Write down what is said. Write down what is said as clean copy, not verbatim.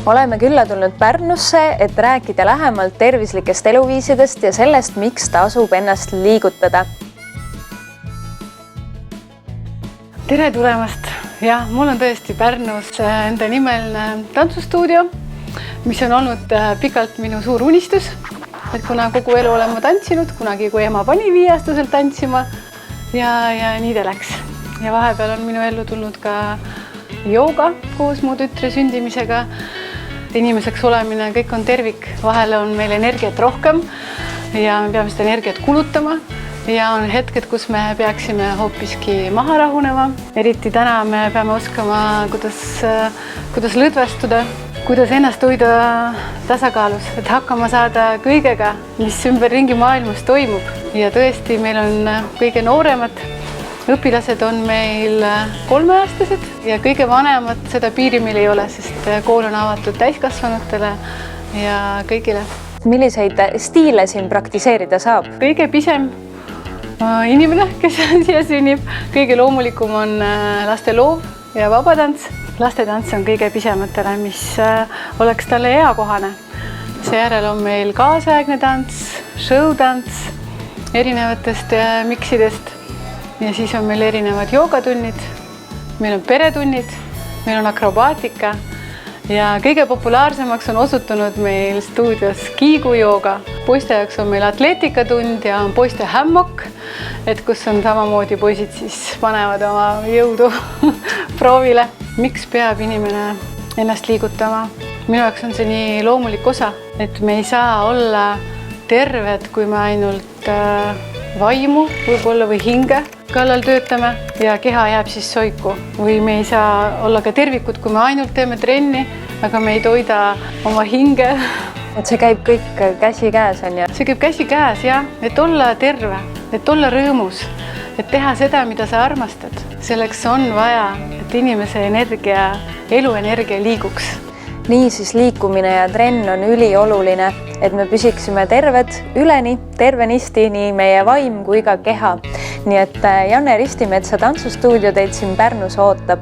Oleme külla tulnud Pärnusse, et rääkida lähemalt tervislikest eluviisidest ja sellest, miks tasub ennast liigutada. Tere tulemast! Jah, mul on tõesti Pärnus enda nimeline tantsustuudio, mis on olnud pikalt minu suur unistus. Et kuna kogu elu olen ma tantsinud, kunagi kui ema pani 5-aastaselt tantsima ja nii ta läks. Ja vahepeal on minu ellu tulnud ka jooga koos mu tütre sündimisega. Inimeseks olemine, kõik on tervik, vahel on meil energiat rohkem ja me peame seda energiat kulutama ja on hetked, kus me peaksime hoopiski maha rahunema. Eriti täna me peame oskama, kuidas lõdvestuda, kuidas ennast hoida tasakaalus, et hakkama saada kõigega, mis ümberringi maailmas toimub. Ja tõesti, meil on kõige nooremad õpilased on meil 3-aastased ja kõige vanemad seda piiri meil ei ole, sest kool on avatud täiskasvanutele ja kõigile. Milliseid stiile siin praktiseerida saab? Kõige pisem inimene, kes siia sünnib. Kõige loomulikum on laste loov ja vabatants. Lastetants on kõige pisematele, mis oleks talle eakohane. Seejärel on meil kaasaegne tants, showtants erinevatest miksidest. Ja siis on meil erinevad joogatunnid, meil on peretunnid, meil on akrobaatika ja kõige populaarsemaks on osutunud meil stuudios kiigujooga. Poiste jaoks on meil atleetikatund ja on poiste hämmok, et kus on samamoodi poisid siis panevad oma jõudu proovile. Miks peab inimene ennast liigutama? Minu jaoks on see nii loomulik osa, et me ei saa olla terved, kui me ainult vaimu võib-olla või hinge kallal töötame ja keha jääb siis soiku. Või me ei saa olla ka tervikud, kui me ainult teeme trenni, aga me ei toida oma hinge. Et see käib kõik käsi käes, on ju? See käib käsi käes, jah. Et olla terve, et olla rõõmus, et teha seda, mida sa armastad. Selleks on vaja, et inimese eluenergia liiguks. Niisiis liikumine ja trenn on ülioluline, et me püsiksime terved üleni, tervenisti nii meie vaim kui ka keha. Nii et Janne Ristimetsa tantsustuudio teid siin Pärnus ootab.